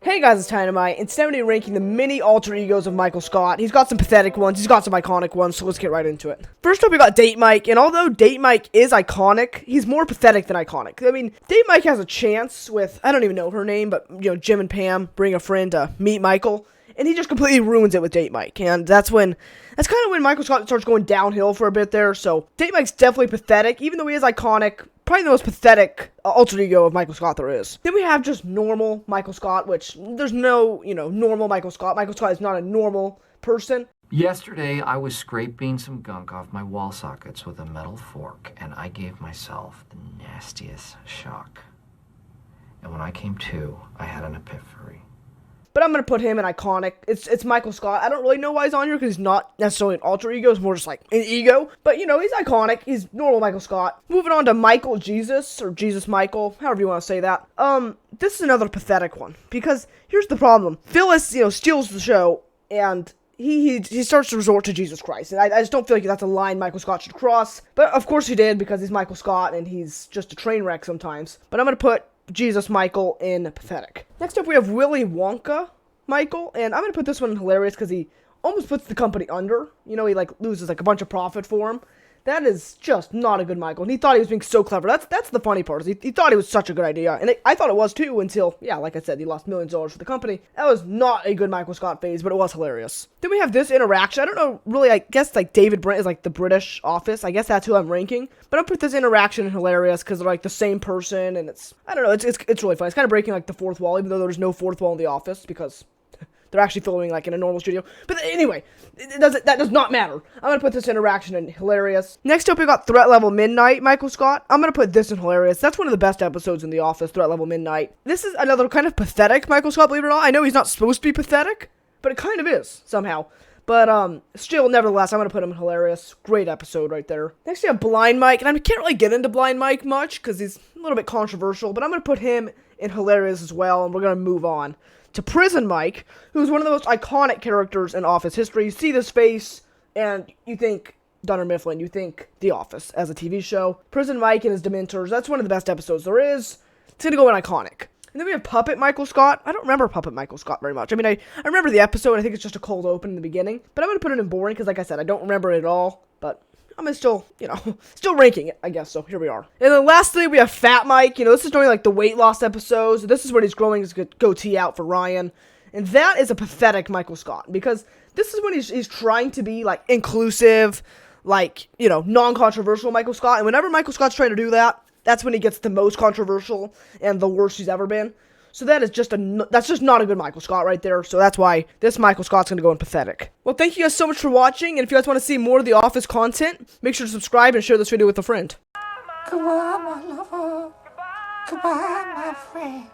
Hey guys, it's Dynamite, and today we're ranking the mini alter egos of Michael Scott. He's got some pathetic ones, he's got some iconic ones, so let's get right into it. First up, we got Date Mike, and although Date Mike is iconic, he's more pathetic than iconic. I mean, Date Mike has a chance with, I don't even know her name, but, Jim and Pam bring a friend to meet Michael, and he just completely ruins it with Date Mike, and that's kind of when Michael Scott starts going downhill for a bit there, so Date Mike's definitely pathetic, even though he is iconic. Probably the most pathetic alter ego of Michael Scott there is. Then we have just normal Michael Scott, which there's no, normal Michael Scott. Michael Scott is not a normal person. Yesterday, I was scraping some gunk off my wall sockets with a metal fork, and I gave myself the nastiest shock. And when I came to, I had an epiphany. But I'm going to put him in iconic. It's Michael Scott. I don't really know why he's on here because he's not necessarily an alter ego. It's more just like an ego. But, he's iconic. He's normal Michael Scott. Moving on to Michael Jesus, or Jesus Michael, however you want to say that. This is another pathetic one because here's the problem. Phyllis, steals the show and he starts to resort to Jesus Christ. And I just don't feel like that's a line Michael Scott should cross. But, of course, he did because he's Michael Scott and he's just a train wreck sometimes. But I'm going to put Jesus Michael in pathetic. Next up, we have Willy Wonka Michael, and I'm going to put this one in hilarious because he almost puts the company under. He loses a bunch of profit for him. That is just not a good Michael, and he thought he was being so clever. That's the funny part, is he thought it was such a good idea, and I thought it was too until, like I said, he lost millions of dollars for the company. That was not a good Michael Scott phase, but it was hilarious. Then we have this interaction. I don't know, really, I guess, David Brent is, the British Office. I guess that's who I'm ranking, but I'll put this interaction in hilarious because they're, the same person, and I don't know, it's really funny. It's kind of breaking, the fourth wall, even though there's no fourth wall in The Office, because they're actually filming, in a normal studio. But anyway, that does not matter. I'm going to put this interaction in hilarious. Next up, we got Threat Level Midnight, Michael Scott. I'm going to put this in hilarious. That's one of the best episodes in The Office, Threat Level Midnight. This is another kind of pathetic Michael Scott, believe it or not. I know he's not supposed to be pathetic, but it kind of is, somehow. But, still, nevertheless, I'm going to put him in hilarious. Great episode right there. Next, we have Blind Mike, and I can't really get into Blind Mike much, because he's a little bit controversial, but I'm going to put him in hilarious as well, and we're going to move on to Prison Mike, who's one of the most iconic characters in Office history. You see this face, and you think Dunder Mifflin, you think The Office as a TV show. Prison Mike and his Dementors, that's one of the best episodes there is. It's going to go in iconic. And then we have Puppet Michael Scott. I don't remember Puppet Michael Scott very much. I mean, I remember the episode, I think it's just a cold open in the beginning, but I'm going to put it in boring, because like I said, I don't remember it at all, but I'm still, still ranking it, I guess, so here we are. And then lastly, we have Fat Mike. This is during, the weight loss episodes. This is when he's growing his goatee out for Ryan. And that is a pathetic Michael Scott, because this is when he's trying to be, inclusive, non-controversial Michael Scott. And whenever Michael Scott's trying to do that, that's when he gets the most controversial and the worst he's ever been. So that's just not a good Michael Scott right there. So that's why this Michael Scott's going to go in pathetic. Well, thank you guys so much for watching. And if you guys want to see more of The Office content, make sure to subscribe and share this video with a friend. Goodbye, my lover. Goodbye, my friend.